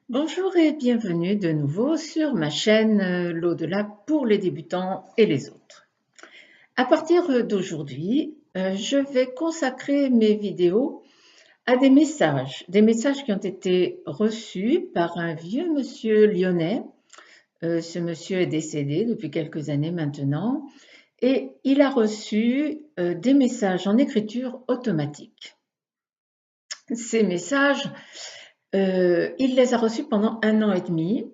Bonjour et bienvenue de nouveau sur ma chaîne L'au-delà pour les débutants et les autres. À partir d'aujourd'hui, je vais consacrer mes vidéos à des messages qui ont été reçus par un vieux monsieur lyonnais. Ce monsieur est décédé depuis quelques années maintenant et il a reçu des messages en écriture automatique. Ces messages, il les a reçus pendant 1 an et demi.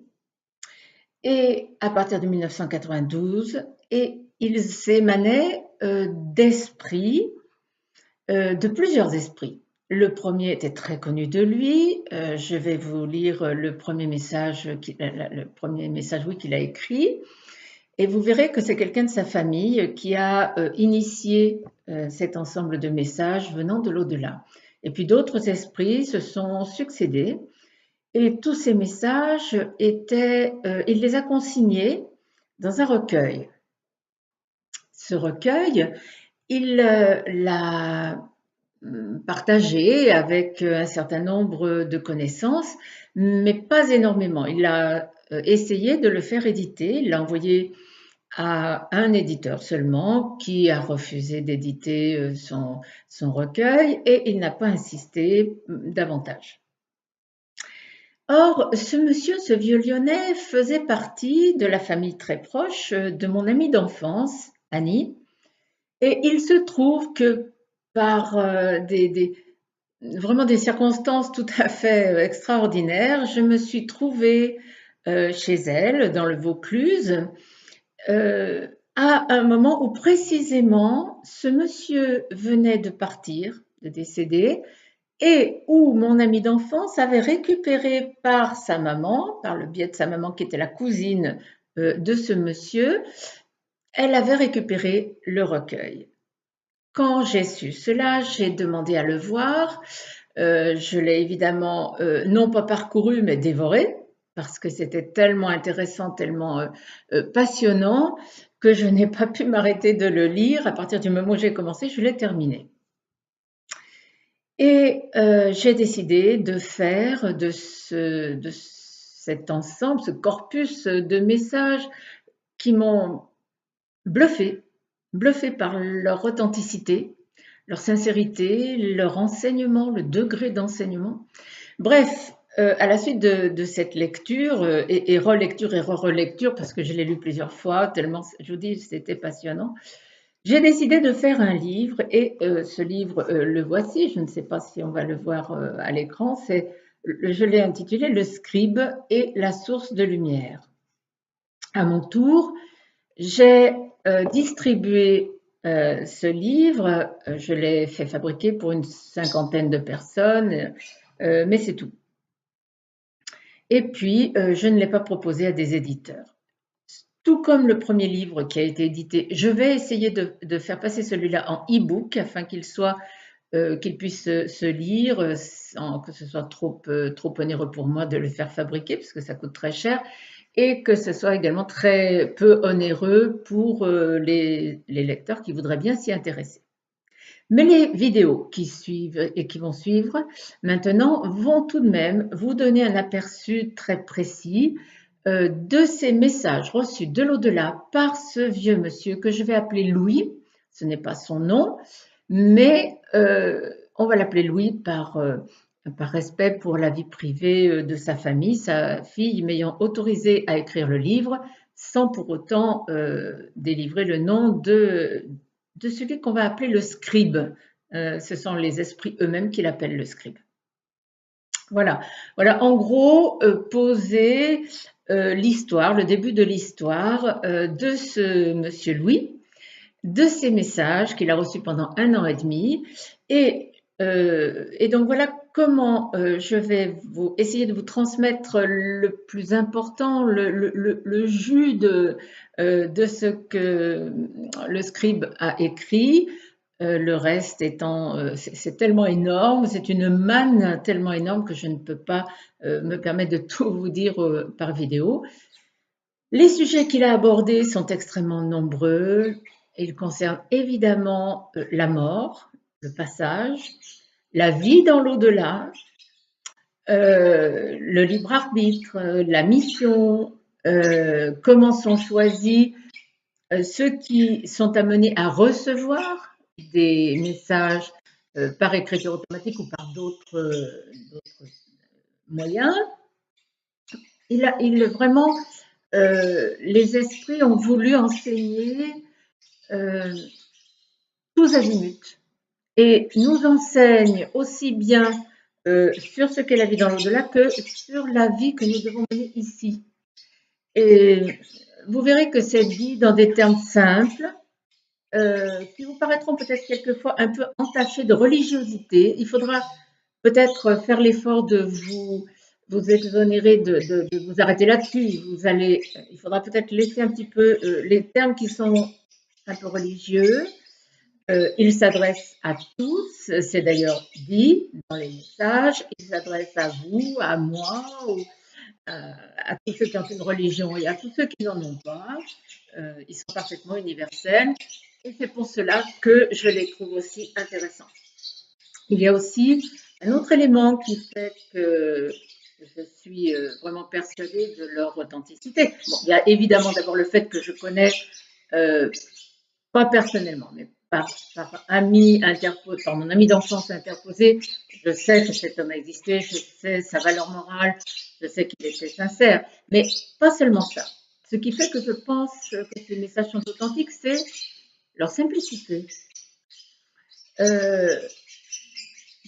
Et à partir de 1992, et ils émanaient d'esprits, de plusieurs esprits. Le premier était très connu de lui. Je vais vous lire le premier message, oui, qu'il a écrit. Et vous verrez que c'est quelqu'un de sa famille qui a initié cet ensemble de messages venant de l'au-delà. Et puis d'autres esprits se sont succédés. Et tous ces messages il les a consignés dans un recueil. Ce recueil, il l'a partagé avec un certain nombre de connaissances, mais pas énormément. Il a essayé de le faire éditer, il l'a envoyé à un éditeur seulement qui a refusé d'éditer son recueil et il n'a pas insisté davantage. Or, ce vieux lyonnais faisait partie de la famille très proche de mon amie d'enfance, Annie, et il se trouve que par vraiment des circonstances tout à fait extraordinaires, je me suis trouvée chez elle, dans le Vaucluse, à un moment où précisément ce monsieur venait de partir, de décéder, et où mon amie d'enfance avait récupéré par sa maman, par le biais de sa maman qui était la cousine de ce monsieur, elle avait récupéré le recueil. Quand j'ai su cela, j'ai demandé à le voir. Je l'ai évidemment non pas parcouru, mais dévoré, parce que c'était tellement intéressant, tellement passionnant, que je n'ai pas pu m'arrêter de le lire. À partir du moment où j'ai commencé, je l'ai terminé. Et j'ai décidé de faire de cet ensemble, ce corpus de messages qui m'ont bluffé par leur authenticité, leur sincérité, leur enseignement, le degré d'enseignement. Bref, à la suite de cette lecture, et relecture et re-relecture, parce que je l'ai lu plusieurs fois, tellement, je vous dis, c'était passionnant, j'ai décidé de faire un livre et ce livre, le voici, je ne sais pas si on va le voir à l'écran, je l'ai intitulé Le scribe et la source de lumière. À mon tour, j'ai distribué ce livre, je l'ai fait fabriquer pour une 50aine de personnes, mais c'est tout. Et puis, je ne l'ai pas proposé à des éditeurs. Tout comme le premier livre qui a été édité, je vais essayer de faire passer celui-là en e-book afin qu'il puisse se lire sans que ce soit trop onéreux pour moi de le faire fabriquer parce que ça coûte très cher et que ce soit également très peu onéreux pour les lecteurs qui voudraient bien s'y intéresser. Mais les vidéos qui suivent et qui vont suivre maintenant vont tout de même vous donner un aperçu très précis de ces messages reçus de l'au-delà par ce vieux monsieur que je vais appeler Louis. Ce n'est pas son nom, mais on va l'appeler Louis par respect pour la vie privée de sa famille, sa fille m'ayant autorisé à écrire le livre sans pour autant délivrer le nom de celui qu'on va appeler le scribe. Ce sont les esprits eux-mêmes qui l'appellent le scribe. Voilà en gros poser l'histoire, le début de l'histoire de ce monsieur Louis, de ces messages qu'il a reçus pendant 1 an et demi. Et donc voilà comment je vais essayer de vous transmettre le plus important, le jus de ce que le scribe a écrit. Le reste étant, c'est tellement énorme, c'est une manne tellement énorme que je ne peux pas me permettre de tout vous dire par vidéo. Les sujets qu'il a abordés sont extrêmement nombreux. Ils concernent évidemment la mort, le passage, la vie dans l'au-delà, le libre arbitre, la mission, comment sont choisis ceux qui sont amenés à recevoir des messages par écriture automatique ou par d'autres moyens. Vraiment, les esprits ont voulu enseigner tous azimuts et nous enseignent aussi bien sur ce qu'est la vie dans l'au-delà que sur la vie que nous devons mener ici. Et vous verrez que c'est dit dans des termes simples, qui vous paraîtront peut-être quelquefois un peu entachés de religiosité. Il faudra peut-être faire l'effort de vous exonérer, de vous arrêter là-dessus. Il faudra peut-être laisser un petit peu les termes qui sont un peu religieux. Il s'adresse à tous, c'est d'ailleurs dit dans les messages, il s'adresse à vous, à moi, à tous ceux qui ont une religion et à tous ceux qui n'en ont pas. Ils sont parfaitement universels et c'est pour cela que je les trouve aussi intéressants. Il y a aussi un autre élément qui fait que je suis vraiment persuadée de leur authenticité. Bon, il y a évidemment d'abord le fait que je connais, pas personnellement, mais par mon ami d'enfance interposé, je sais que cet homme a existé, je sais sa valeur morale, je sais qu'il était sincère, mais pas seulement ça. Ce qui fait que je pense que ces messages sont authentiques, c'est leur simplicité.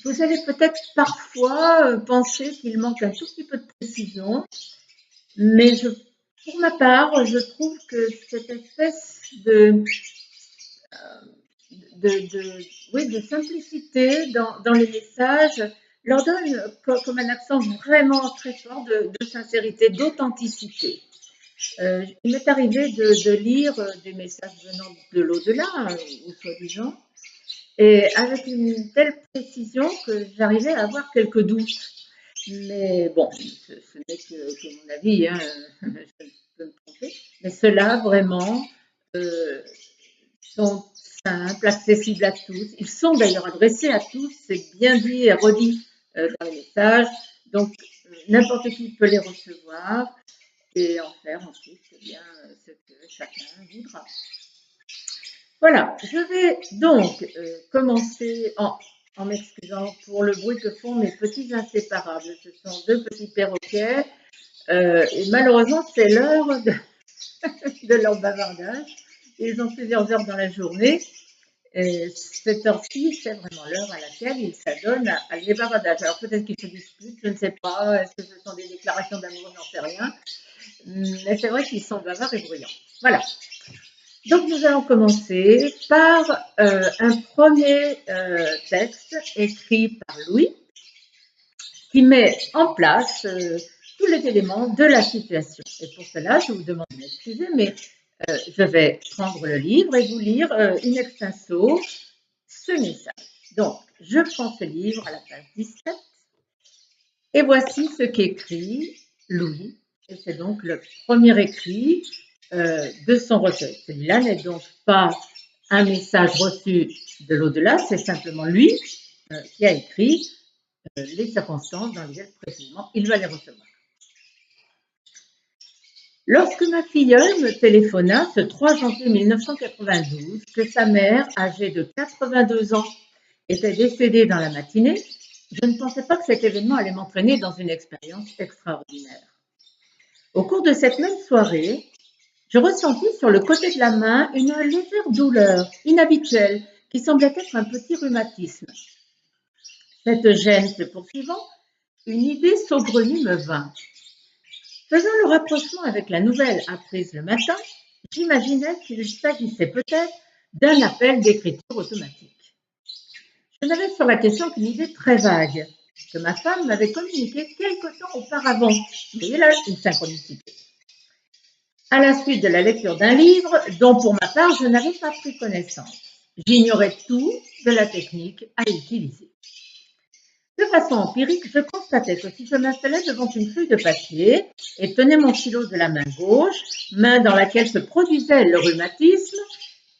Vous allez peut-être parfois penser qu'il manque un tout petit peu de précision, mais pour ma part, je trouve que cette espèce de simplicité dans les messages leur donne comme un accent vraiment très fort de sincérité, d'authenticité. Il m'est arrivé de lire des messages venant de l'au-delà, ou soi-disant, et avec une telle précision que j'arrivais à avoir quelques doutes. Mais bon, ce n'est que mon avis, hein, je peux me tromper. Mais ceux-là, vraiment, sont simples, accessibles à tous. Ils sont d'ailleurs adressés à tous, c'est bien dit et redit dans les messages. Donc, n'importe qui peut les recevoir et en faire ensuite bien, ce que chacun voudra. Voilà, je vais donc commencer en m'excusant pour le bruit que font mes petits inséparables. Ce sont deux petits perroquets et malheureusement, c'est l'heure de leur bavardage. Ils ont plusieurs heures dans la journée. Et cette heure-ci, c'est vraiment l'heure à laquelle ils s'adonnent à les bavardages. Alors peut-être qu'ils se disputent, je ne sais pas, est-ce que ce sont des déclarations d'amour, j'en sais rien. Mais c'est vrai qu'ils sont bavards et bruyants. Voilà. Donc nous allons commencer par un premier texte écrit par Louis qui met en place tous les éléments de la situation. Et pour cela, je vous demande de m'excuser, mais je vais prendre le livre et vous lire in extenso ce message. Donc, je prends ce livre à la page 17 et voici ce qu'écrit Louis. Et c'est donc le premier écrit de son recueil. Celui-là n'est donc pas un message reçu de l'au-delà, c'est simplement lui qui a écrit les circonstances dans lesquelles précisément il va les recevoir. Lorsque ma filleule me téléphona ce 3 janvier 1992 que sa mère, âgée de 82 ans, était décédée dans la matinée, je ne pensais pas que cet événement allait m'entraîner dans une expérience extraordinaire. Au cours de cette même soirée, je ressentis sur le côté de la main une légère douleur inhabituelle qui semblait être un petit rhumatisme. Cette gêne se poursuivant, une idée saugrenue me vint. Faisant le rapprochement avec la nouvelle apprise le matin, j'imaginais qu'il s'agissait peut-être d'un appel d'écriture automatique. Je n'avais sur la question qu'une idée très vague, que ma femme m'avait communiquée quelque temps auparavant. Vous voyez là, une synchronicité. À la suite de la lecture d'un livre dont pour ma part je n'avais pas pris connaissance. J'ignorais tout de la technique à utiliser. De façon empirique, je constatais que si je m'installais devant une feuille de papier et tenais mon stylo de la main gauche, main dans laquelle se produisait le rhumatisme,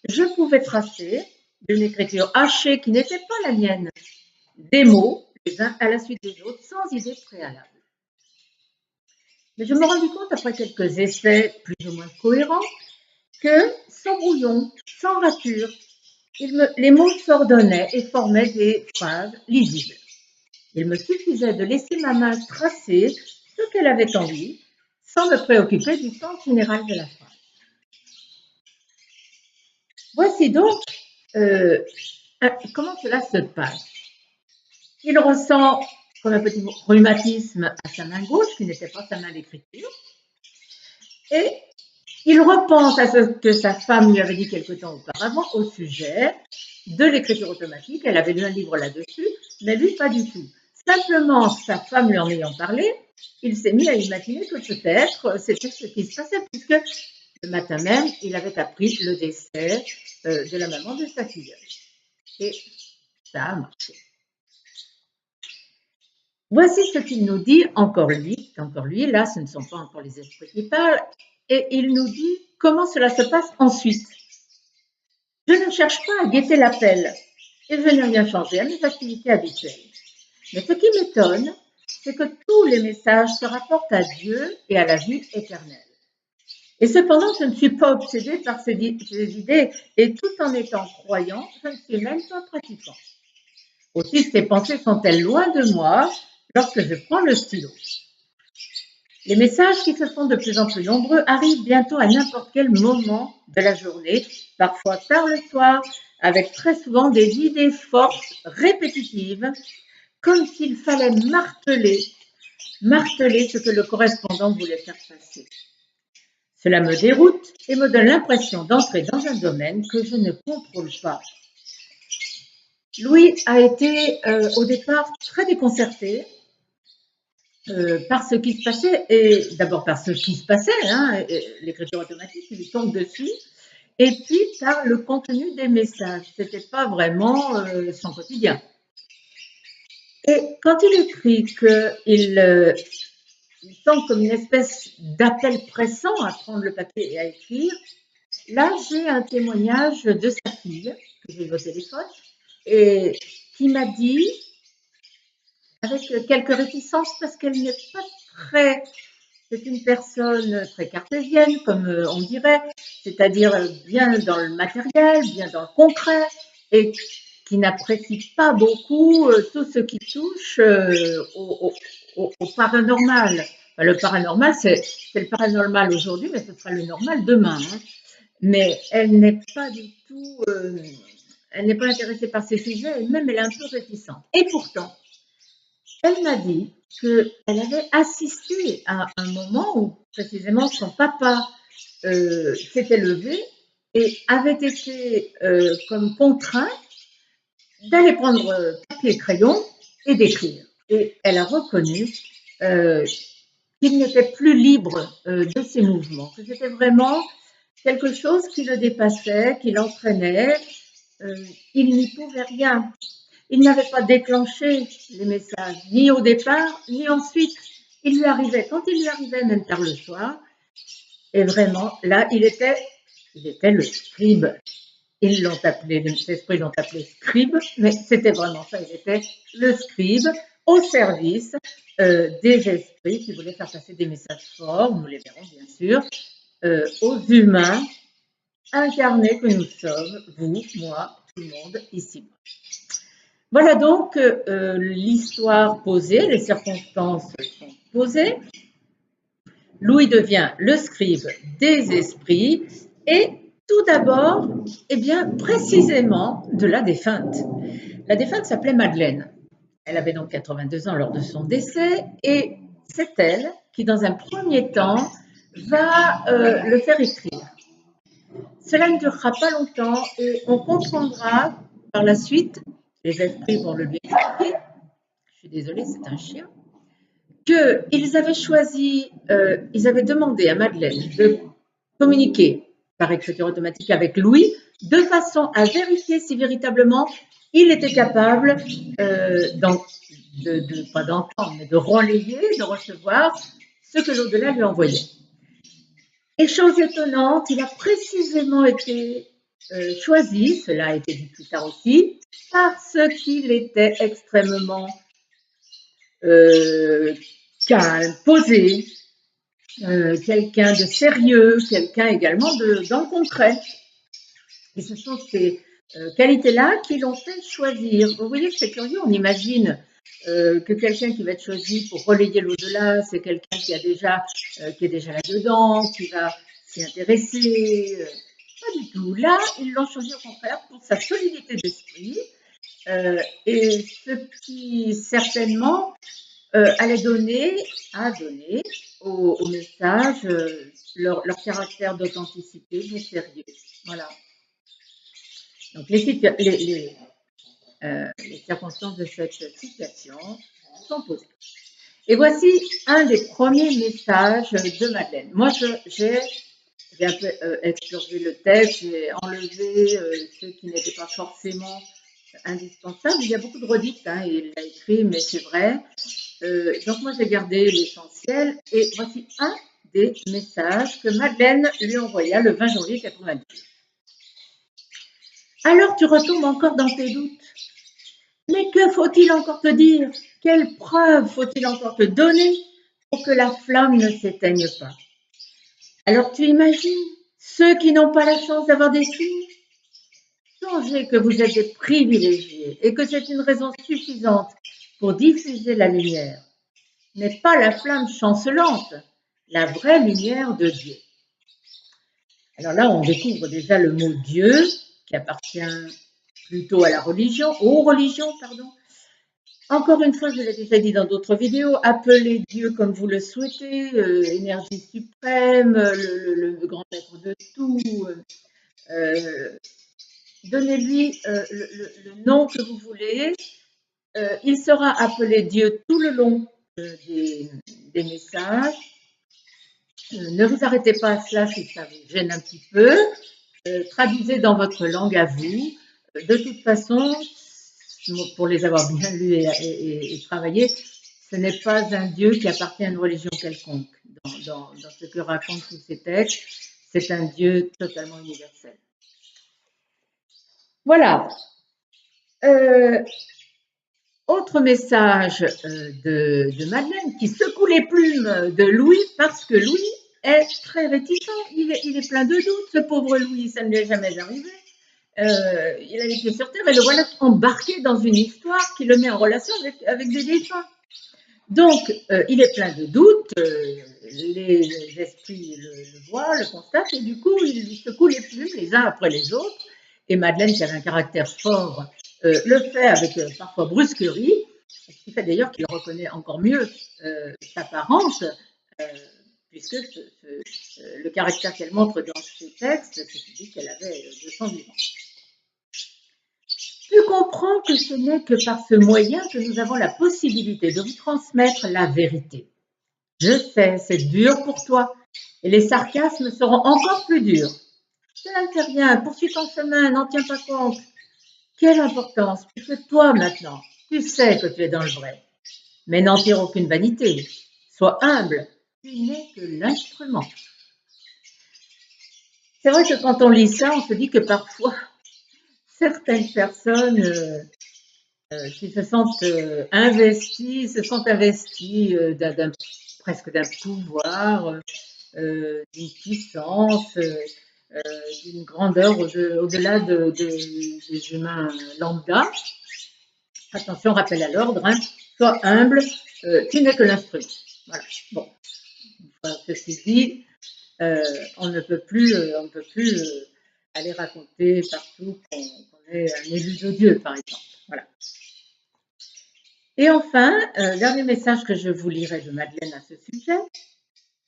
je pouvais tracer, d'une écriture hachée qui n'était pas la mienne, des mots les uns à la suite des autres, sans idée préalable. Mais je me rendis compte, après quelques essais plus ou moins cohérents, que sans brouillon, sans rature, les mots s'ordonnaient et formaient des phrases lisibles. Il me suffisait de laisser ma main tracer ce qu'elle avait envie, sans me préoccuper du sens général de la phrase. Voici donc comment cela se passe. Il ressent comme un petit rhumatisme à sa main gauche, qui n'était pas sa main d'écriture, et il repense à ce que sa femme lui avait dit quelque temps auparavant au sujet de l'écriture automatique. Elle avait lu un livre là-dessus, mais lui, pas du tout. Simplement, sa femme lui en ayant parlé, il s'est mis à imaginer que peut-être c'était ce qui se passait, puisque le matin même, il avait appris le décès de la maman de sa fille. Et ça a marché. Voici ce qu'il nous dit, encore lui, là, ce ne sont pas encore les esprits qui parlent, et il nous dit comment cela se passe ensuite. Je ne cherche pas à guetter l'appel, et je n'ai rien changé à mes activités habituelles. Mais ce qui m'étonne, c'est que tous les messages se rapportent à Dieu et à la vie éternelle. Et cependant, je ne suis pas obsédée par ces idées, et tout en étant croyant, je ne suis même pas pratiquant. Aussi, ces pensées sont-elles loin de moi lorsque je prends le stylo. Les messages qui se font de plus en plus nombreux arrivent bientôt à n'importe quel moment de la journée, parfois tard le soir, avec très souvent des idées fortes, répétitives, comme s'il fallait marteler ce que le correspondant voulait faire passer. Cela me déroute et me donne l'impression d'entrer dans un domaine que je ne contrôle pas. Louis a été au départ très déconcerté par ce qui se passait, et d'abord par ce qui se passait, l'écriture automatique qui lui tombe dessus, et puis par le contenu des messages. Ce n'était pas vraiment son quotidien. Et quand il écrit qu'il sent comme une espèce d'appel pressant à prendre le papier et à écrire, là j'ai un témoignage de sa fille, que j'ai eu au téléphone, et qui m'a dit, avec quelques réticences, parce qu'elle n'est pas très... C'est une personne très cartésienne, comme on dirait, c'est-à-dire bien dans le matériel, bien dans le concret, et qui n'apprécie pas beaucoup tout ce qui touche au paranormal. Enfin, le paranormal, c'est le paranormal aujourd'hui, mais ce sera le normal demain. Mais elle n'est pas du tout, elle n'est pas intéressée par ces sujets, et même elle est un peu réticente. Et pourtant, elle m'a dit qu'elle avait assisté à un moment où précisément son papa s'était levé et avait été comme contraint d'aller prendre papier et crayon et d'écrire. Et elle a reconnu qu'il n'était plus libre de ses mouvements, que c'était vraiment quelque chose qui le dépassait, qui l'entraînait. Il n'y pouvait rien. Il n'avait pas déclenché les messages, ni au départ, ni ensuite. Il lui arrivait, quand il lui arrivait, même tard le soir, et vraiment, là, il était le scribe. Ils l'ont appelé, les esprits l'ont appelé scribe, mais c'était vraiment ça, il était le scribe au service des esprits qui voulaient faire passer des messages forts, nous les verrons bien sûr, aux humains incarnés que nous sommes, vous, moi, tout le monde, ici. Voilà donc l'histoire posée, les circonstances sont posées. Louis devient le scribe des esprits et tout d'abord, eh bien, précisément de la défunte. La défunte s'appelait Madeleine. Elle avait donc 82 ans lors de son décès et c'est elle qui, dans un premier temps, va le faire écrire. Cela ne durera pas longtemps et on comprendra par la suite, les esprits vont le lui expliquer, je suis désolée, c'est un chien, qu'ils avaient choisi, ils avaient demandé à Madeleine de communiquer par écriture automatique avec Louis, de façon à vérifier si véritablement il était capable pas d'entendre, mais de relayer, de recevoir ce que l'au-delà lui envoyait. Et chose étonnante, il a précisément été choisi, cela a été dit plus tard aussi, parce qu'il était extrêmement calme, posé, quelqu'un de sérieux, quelqu'un également dans le concret. Et ce sont ces qualités-là qui l'ont fait choisir. Vous voyez que c'est curieux, on imagine que quelqu'un qui va être choisi pour relayer l'au-delà, c'est quelqu'un qui est déjà là-dedans, qui va s'y intéresser. Pas du tout. Là, ils l'ont choisi au contraire pour sa solidité d'esprit et ce qui certainement allait donner au message leur caractère d'authenticité, de sérieux. Voilà. Donc les circonstances de cette situation sont posées. Et voici un des premiers messages de Madeleine. Moi, j'ai un peu exploré le texte, j'ai enlevé ceux qui n'étaient pas forcément indispensables. Il y a beaucoup de redites, hein, il l'a écrit, mais c'est vrai. Donc moi, j'ai gardé l'essentiel. Et voici un des messages que Madeleine lui envoya le 20 janvier 1992. Alors tu retombes encore dans tes doutes. Mais que faut-il encore te dire? Quelle preuve faut-il encore te donner pour que la flamme ne s'éteigne pas? Alors tu imagines ceux qui n'ont pas la chance d'avoir des signes? Songez que vous êtes des privilégiés et que c'est une raison suffisante pour diffuser la lumière, mais pas la flamme chancelante, la vraie lumière de Dieu. Alors là, on découvre déjà le mot Dieu, qui appartient plutôt à la religion, aux religions, pardon. Encore une fois, je l'ai déjà dit dans d'autres vidéos, appelez Dieu comme vous le souhaitez, énergie suprême, le grand être de tout. Donnez-lui le nom que vous voulez. Il sera appelé Dieu tout le long des messages. Ne vous arrêtez pas à cela si ça vous gêne un petit peu. Traduisez dans votre langue à vous. De toute façon, pour les avoir bien lus et travaillés, ce n'est pas un Dieu qui appartient à une religion quelconque. Dans ce que racontent tous ces textes, c'est un Dieu totalement universel. Voilà. Autre message de Madeleine qui secoue les plumes de Louis parce que Louis est très réticent. Il est plein de doutes, ce pauvre Louis, ça ne lui est jamais arrivé. Il a les pieds sur terre et le voilà embarqué dans une histoire qui le met en relation avec des défunts. Donc, il est plein de doutes, les esprits le voient, le constatent, et du coup, il lui secoue les plumes les uns après les autres. Et Madeleine, qui avait un caractère fort, le fait avec parfois brusquerie, ce qui fait d'ailleurs qu'il reconnaît encore mieux sa parente, puisque le caractère qu'elle montre dans ses textes, c'est celui qu'elle avait de son vivant. Tu comprends que ce n'est que par ce moyen que nous avons la possibilité de vous transmettre la vérité. Je sais, c'est dur pour toi, et les sarcasmes seront encore plus durs. Cela ne fait rien, poursuis ton chemin, n'en tiens pas compte. Quelle importance, puisque toi maintenant, tu sais que tu es dans le vrai. Mais n'en tire aucune vanité. Sois humble, tu n'es que l'instrument. C'est vrai que quand on lit ça, on se dit que parfois, certaines personnes qui se sentent investies, presque d'un pouvoir, d'une puissance, d'une grandeur au-delà des humains lambda. Attention, rappel à l'ordre, hein, sois humble, tu n'es que l'instrument. Voilà. Bon, ceci dit, on ne peut plus aller raconter partout qu'on est un élu de Dieu, par exemple. Voilà. Et enfin, dernier message que je vous lirai de Madeleine à ce sujet,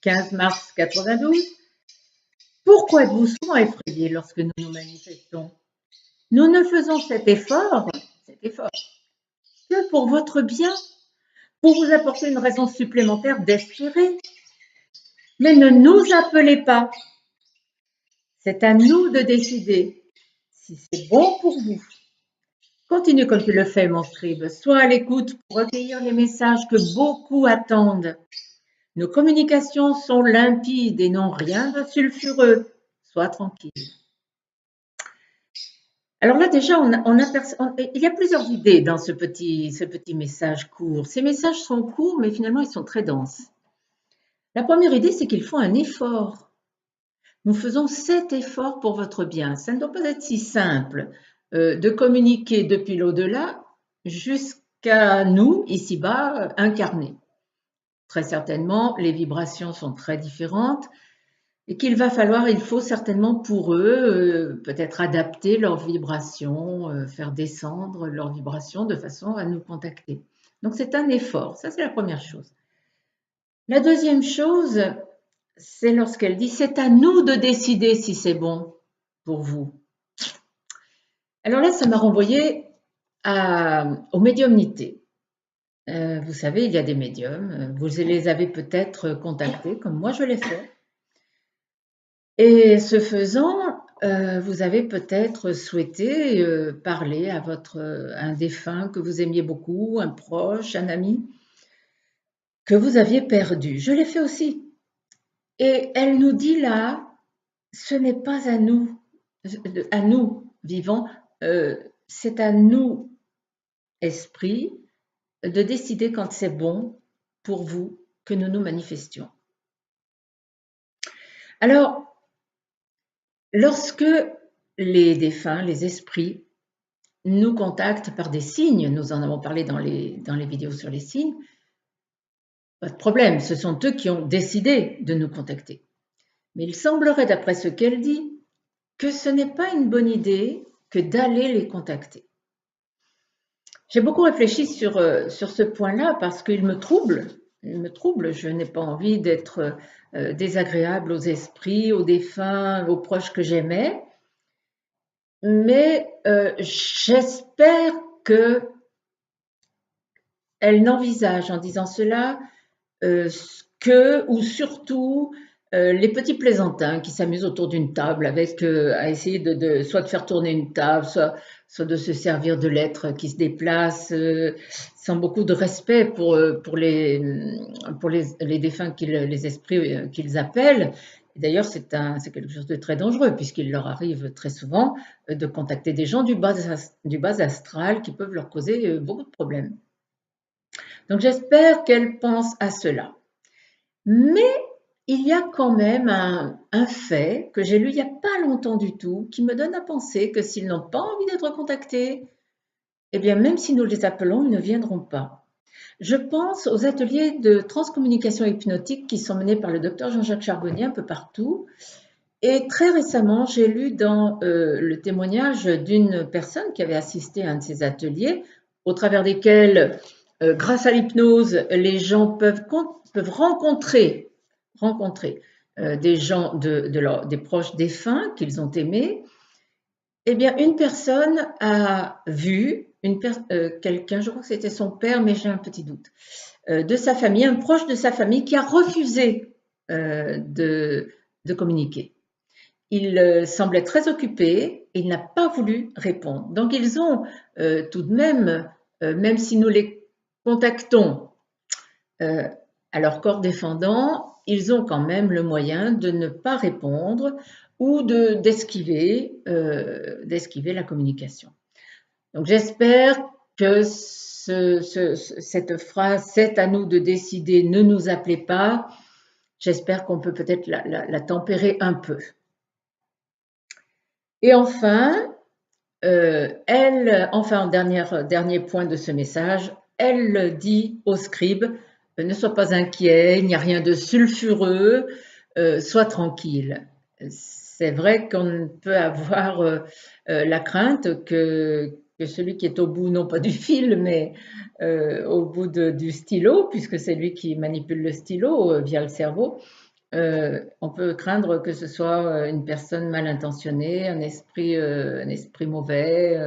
15 mars 92. Pourquoi êtes-vous souvent effrayés lorsque nous nous manifestons? Nous ne faisons cet effort que pour votre bien, pour vous apporter une raison supplémentaire d'espérer. Mais ne nous appelez pas. C'est à nous de décider si c'est bon pour vous. Continue comme tu le fais, mon scribe. Sois à l'écoute pour recueillir les messages que beaucoup attendent. Nos communications sont limpides et n'ont rien de sulfureux. Sois tranquille. Alors là, déjà, il y a plusieurs idées dans ce petit message court. Ces messages sont courts, mais finalement, ils sont très denses. La première idée, c'est qu'ils font un effort. Nous faisons cet effort pour votre bien. Ça ne doit pas être si simple de communiquer depuis l'au-delà jusqu'à nous, ici-bas, incarnés. Très certainement, les vibrations sont très différentes et il faut certainement pour eux, peut-être adapter leurs vibrations, faire descendre leurs vibrations de façon à nous contacter. Donc c'est un effort, ça c'est la première chose. La deuxième chose, c'est lorsqu'elle dit c'est à nous de décider si c'est bon pour vous. Alors là, ça m'a renvoyé aux médiumnités. Vous savez, il y a des médiums, vous les avez peut-être contactés, comme moi je l'ai fait. Et ce faisant, vous avez peut-être souhaité parler à un défunt que vous aimiez beaucoup, un proche, un ami, que vous aviez perdu. Je l'ai fait aussi. Et elle nous dit là, ce n'est pas à nous vivants, c'est à nous, esprits, de décider quand c'est bon pour vous que nous nous manifestions. Alors, lorsque les défunts, les esprits, nous contactent par des signes, nous en avons parlé dans les vidéos sur les signes, pas de problème, ce sont eux qui ont décidé de nous contacter. Mais il semblerait, d'après ce qu'elle dit, que ce n'est pas une bonne idée que d'aller les contacter. J'ai beaucoup réfléchi sur ce point-là parce qu'il me trouble. Je n'ai pas envie d'être désagréable aux esprits, aux défunts, aux proches que j'aimais. Mais j'espère qu'elle n'envisage en disant cela ou surtout les petits plaisantins qui s'amusent autour d'une table à essayer soit de faire tourner une table, soit de se servir de l'être qui se déplace sans beaucoup de respect pour les défunts, les esprits qu'ils appellent. D'ailleurs, c'est quelque chose de très dangereux puisqu'il leur arrive très souvent de contacter des gens du bas astral qui peuvent leur causer beaucoup de problèmes. Donc j'espère qu'elle pense à cela. Mais il y a quand même un fait que j'ai lu il n'y a pas longtemps du tout qui me donne à penser que s'ils n'ont pas envie d'être contactés, eh bien même si nous les appelons, ils ne viendront pas. Je pense aux ateliers de transcommunication hypnotique qui sont menés par le docteur Jean-Jacques Charbonnier un peu partout. Et très récemment, j'ai lu dans le témoignage d'une personne qui avait assisté à un de ces ateliers, au travers desquels, grâce à l'hypnose, les gens peuvent rencontrer des gens des proches défunts qu'ils ont aimés. Eh bien, une personne a vu quelqu'un, je crois que c'était son père, mais j'ai un petit doute, de sa famille, un proche de sa famille qui a refusé de communiquer. Il semblait très occupé et il n'a pas voulu répondre. Donc ils ont tout de même si nous les contactons à leur corps défendant, ils ont quand même le moyen de ne pas répondre ou d'esquiver la communication. Donc j'espère que cette phrase « c'est à nous de décider, ne nous appelez pas », j'espère qu'on peut peut-être la tempérer un peu. Et enfin, dernier point de ce message, elle dit au scribe « Ne sois pas inquiet, il n'y a rien de sulfureux, sois tranquille ». C'est vrai qu'on peut avoir la crainte que celui qui est au bout, non pas du fil, mais au bout du stylo, puisque c'est lui qui manipule le stylo via le cerveau, on peut craindre que ce soit une personne mal intentionnée, un esprit mauvais.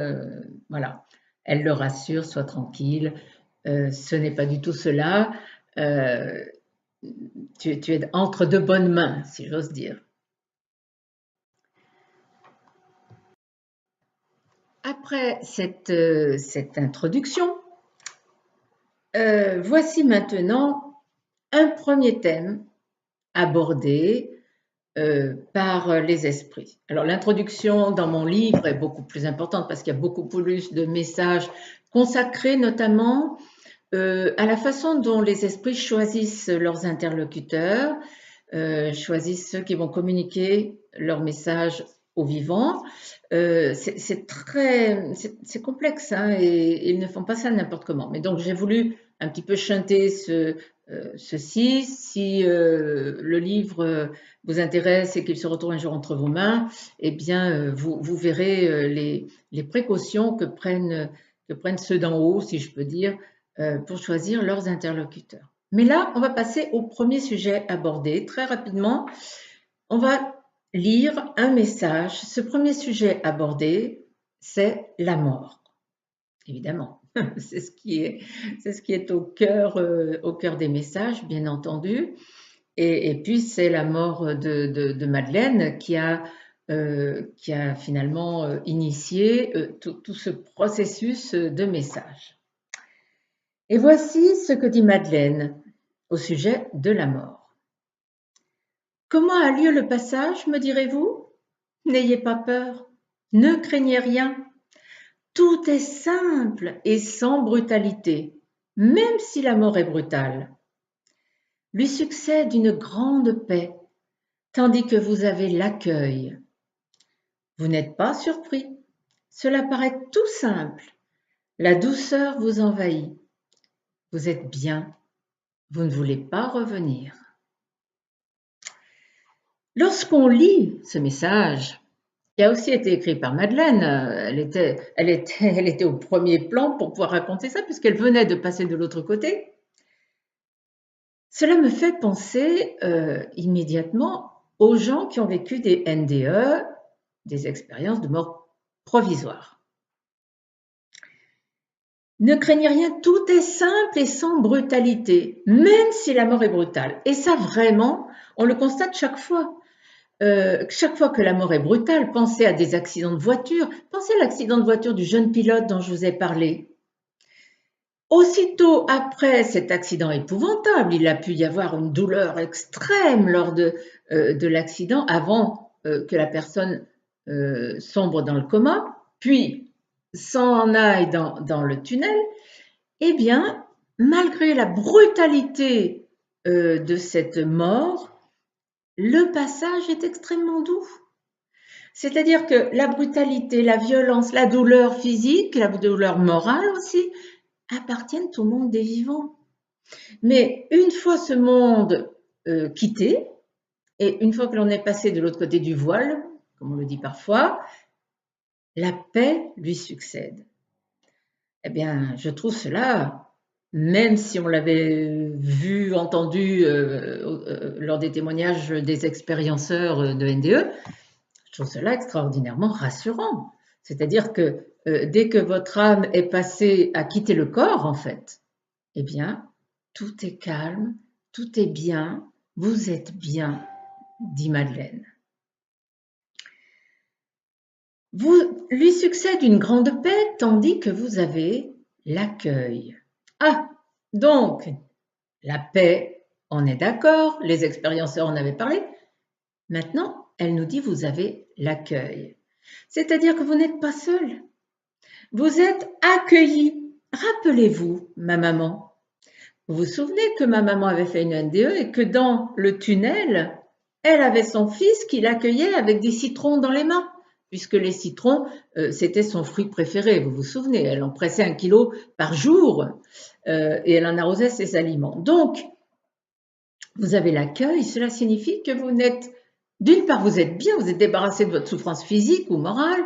Voilà. Elle le rassure, sois tranquille. Ce n'est pas du tout cela. Tu es entre de bonnes mains, si j'ose dire. Après cette introduction, voici maintenant un premier thème abordé par les esprits. Alors l'introduction dans mon livre est beaucoup plus importante parce qu'il y a beaucoup plus de messages consacrés notamment à la façon dont les esprits choisissent leurs interlocuteurs, choisissent ceux qui vont communiquer leur message aux vivants. C'est complexe, hein, et ils ne font pas ça n'importe comment. Mais donc j'ai voulu un petit peu chanter ceci. Si le livre vous intéresse et qu'il se retrouve un jour entre vos mains, eh bien vous verrez les précautions que prennent ceux d'en haut, si je peux dire, pour choisir leurs interlocuteurs. Mais là, on va passer au premier sujet abordé. Très rapidement, on va lire un message. Ce premier sujet abordé, c'est la mort. Évidemment, c'est ce qui est au cœur des messages, bien entendu. Et puis, c'est la mort de Madeleine qui a finalement initié tout ce processus de message. Et voici ce que dit Madeleine au sujet de la mort. Comment a lieu le passage, me direz-vous? N'ayez pas peur, ne craignez rien. Tout est simple et sans brutalité, même si la mort est brutale. Lui succède une grande paix, tandis que vous avez l'accueil. Vous n'êtes pas surpris, cela paraît tout simple. La douceur vous envahit. Vous êtes bien, vous ne voulez pas revenir. Lorsqu'on lit ce message, qui a aussi été écrit par Madeleine, elle était au premier plan pour pouvoir raconter ça, puisqu'elle venait de passer de l'autre côté. Cela me fait penser immédiatement aux gens qui ont vécu des NDE, des expériences de mort provisoire. Ne craignez rien, tout est simple et sans brutalité, même si la mort est brutale. Et ça, vraiment, on le constate chaque fois. Chaque fois que la mort est brutale, pensez à des accidents de voiture, pensez à l'accident de voiture du jeune pilote dont je vous ai parlé. Aussitôt après cet accident épouvantable, il a pu y avoir une douleur extrême lors de l'accident avant que la personne sombre dans le coma, puis s'en aille dans le tunnel. Eh bien, malgré la brutalité de cette mort, le passage est extrêmement doux. C'est-à-dire que la brutalité, la violence, la douleur physique, la douleur morale aussi, appartiennent au monde des vivants. Mais une fois ce monde quitté, et une fois que l'on est passé de l'autre côté du voile, comme on le dit parfois, la paix lui succède. Eh bien, je trouve cela, même si on l'avait vu, entendu lors des témoignages des expérienceurs de NDE, je trouve cela extraordinairement rassurant. C'est-à-dire que dès que votre âme est passée à quitter le corps, en fait, eh bien, tout est calme, tout est bien, vous êtes bien, dit Madeleine. Vous lui succède une grande paix, tandis que vous avez l'accueil. Ah, donc, la paix, on est d'accord, les expérienceurs en avaient parlé. Maintenant, elle nous dit, vous avez l'accueil. C'est-à-dire que vous n'êtes pas seul. Vous êtes accueilli. Rappelez-vous, ma maman. Vous vous souvenez que ma maman avait fait une NDE et que dans le tunnel, elle avait son fils qui l'accueillait avec des citrons dans les mains, puisque les citrons, c'était son fruit préféré, vous vous souvenez, elle en pressait 1 kilo par jour et elle en arrosait ses aliments. Donc, vous avez l'accueil, cela signifie que vous n'êtes, d'une part, vous êtes bien, vous êtes débarrassé de votre souffrance physique ou morale,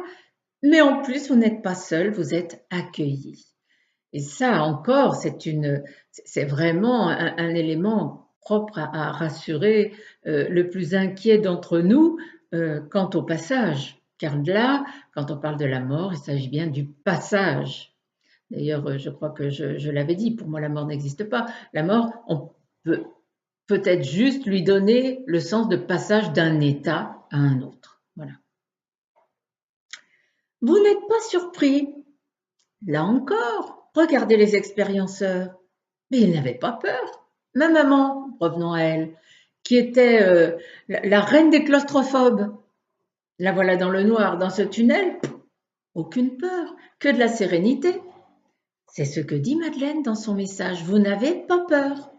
mais en plus, vous n'êtes pas seul, vous êtes accueilli. Et ça encore, c'est vraiment un élément propre à rassurer le plus inquiet d'entre nous quant au passage. Car là, quand on parle de la mort, il s'agit bien du passage. D'ailleurs, je crois que je l'avais dit, pour moi la mort n'existe pas. La mort, on peut peut-être juste lui donner le sens de passage d'un état à un autre. Voilà. Vous n'êtes pas surpris. Là encore, regardez les expérienceurs. Mais ils n'avaient pas peur. Ma maman, revenons à elle, qui était la reine des claustrophobes. La voilà dans le noir, dans ce tunnel, aucune peur, que de la sérénité. C'est ce que dit Madeleine dans son message, vous n'avez pas peur.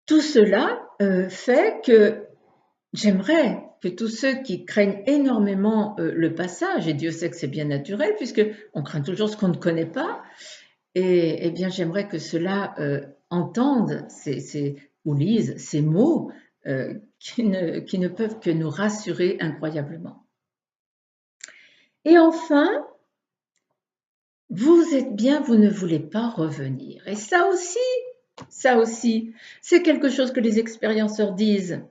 Tout cela fait que j'aimerais que tous ceux qui craignent énormément le passage, et Dieu sait que c'est bien naturel puisqu'on craint toujours ce qu'on ne connaît pas, et bien j'aimerais que ceux-là entendent ou lisent ces mots qui ne peuvent que nous rassurer incroyablement. Et enfin, vous êtes bien, vous ne voulez pas revenir. Et ça aussi, c'est quelque chose que les expérienceurs disent.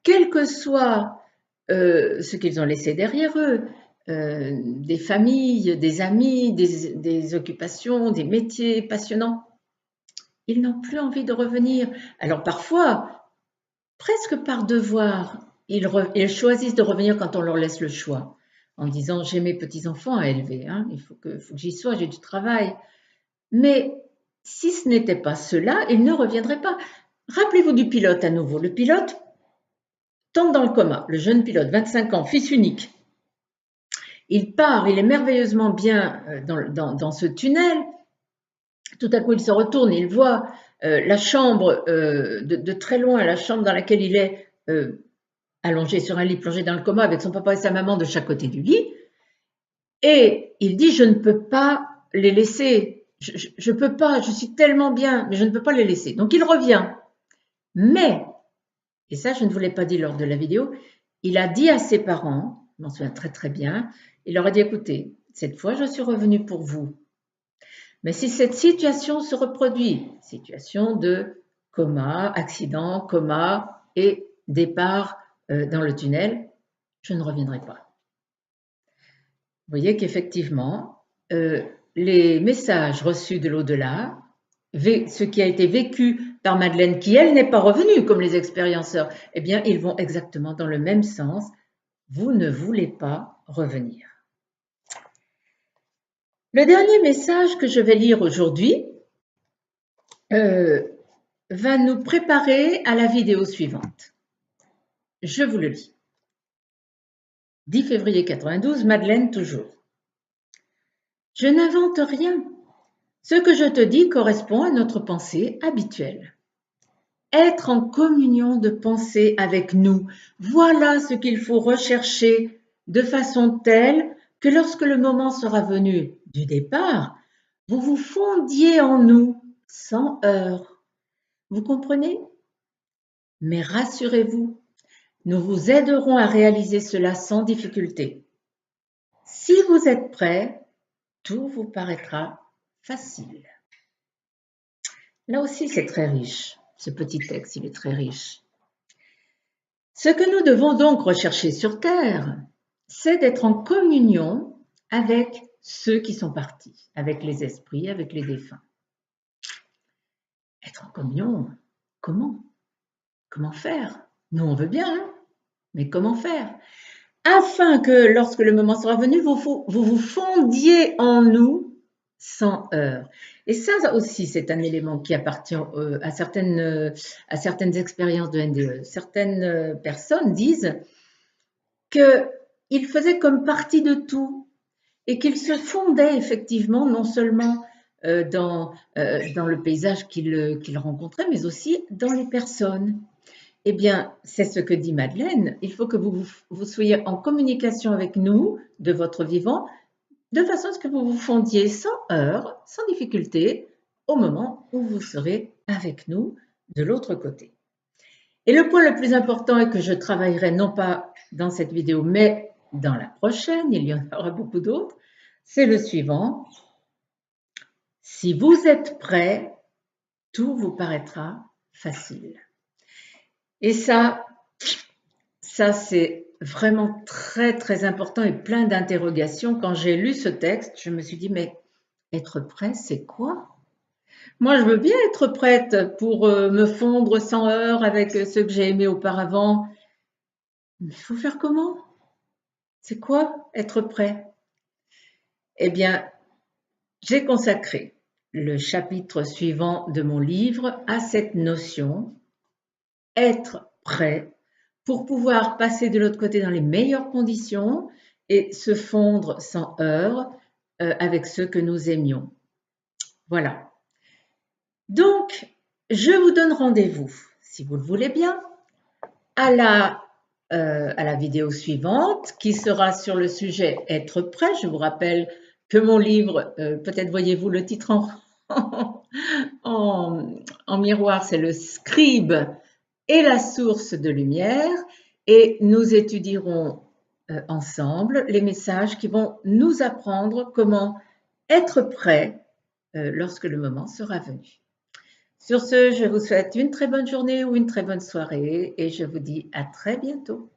Quel que soit ce qu'ils ont laissé derrière eux, des familles, des amis, des occupations, des métiers passionnants, ils n'ont plus envie de revenir. Alors parfois, presque par devoir, ils choisissent de revenir quand on leur laisse le choix, en disant j'ai mes petits-enfants à élever, hein, il faut que j'y sois, j'ai du travail. Mais si ce n'était pas cela, ils ne reviendraient pas. Rappelez-vous du pilote à nouveau. Le pilote tombe dans le coma, le jeune pilote, 25 ans, fils unique. Il part, il est merveilleusement bien dans ce tunnel. Tout à coup, il se retourne, il voit la chambre de très loin, la chambre dans laquelle il est allongé sur un lit, plongé dans le coma avec son papa et sa maman de chaque côté du lit. Et il dit, je ne peux pas les laisser, je ne peux pas, je suis tellement bien, mais je ne peux pas les laisser. Donc il revient. Mais, et ça je ne vous l'ai pas dit lors de la vidéo, il a dit à ses parents, je m'en souviens très très bien, il leur a dit, écoutez, cette fois je suis revenu pour vous. Mais si cette situation se reproduit, situation de coma, accident, coma et départ dans le tunnel, je ne reviendrai pas. Vous voyez qu'effectivement, les messages reçus de l'au-delà, ce qui a été vécu par Madeleine, qui elle n'est pas revenue comme les expérienceurs, eh bien ils vont exactement dans le même sens. Vous ne voulez pas revenir. Le dernier message que je vais lire aujourd'hui va nous préparer à la vidéo suivante. Je vous le lis. 10 février 92, Madeleine toujours. Je n'invente rien. Ce que je te dis correspond à notre pensée habituelle. Être en communion de pensée avec nous, voilà ce qu'il faut rechercher de façon telle que lorsque le moment sera venu du départ, vous vous fondiez en nous sans heurts. Vous comprenez? Mais rassurez-vous, nous vous aiderons à réaliser cela sans difficulté. Si vous êtes prêts, tout vous paraîtra facile. Là aussi, c'est très riche. Ce petit texte, il est très riche. Ce que nous devons donc rechercher sur Terre, c'est d'être en communion avec ceux qui sont partis, avec les esprits, avec les défunts. Être en communion, comment? Comment faire? Nous, on veut bien, hein? Mais comment faire? Afin que lorsque le moment sera venu, vous vous fondiez en nous sans heurts. Et ça aussi, c'est un élément qui appartient à certaines expériences de NDE. Certaines personnes disent qu'ils faisaient comme partie de tout et qu'ils se fondaient effectivement non seulement dans le paysage qu'ils rencontraient, mais aussi dans les personnes. Eh bien, c'est ce que dit Madeleine. Il faut que vous soyez en communication avec nous, de votre vivant, de façon à ce que vous vous fondiez sans heurts, sans difficulté, au moment où vous serez avec nous de l'autre côté. Et le point le plus important et que je travaillerai non pas dans cette vidéo, mais dans la prochaine, il y en aura beaucoup d'autres, c'est le suivant. Si vous êtes prêts, tout vous paraîtra facile. Et ça c'est vraiment très, très important et plein d'interrogations. Quand j'ai lu ce texte, je me suis dit, mais être prêt, c'est quoi? Moi, je veux bien être prête pour me fondre sans heurts avec ceux que j'ai aimés auparavant. Mais il faut faire comment? C'est quoi être prêt? Eh bien, j'ai consacré le chapitre suivant de mon livre à cette notion être prêt pour pouvoir passer de l'autre côté dans les meilleures conditions et se fondre sans heurts avec ceux que nous aimions. Voilà. Donc, je vous donne rendez-vous, si vous le voulez bien, à la vidéo suivante qui sera sur le sujet être prêt. Je vous rappelle que mon livre, peut-être voyez-vous le titre en miroir, c'est le scribe et la source de lumière, et nous étudierons ensemble les messages qui vont nous apprendre comment être prêt lorsque le moment sera venu. Sur ce, je vous souhaite une très bonne journée ou une très bonne soirée et je vous dis à très bientôt.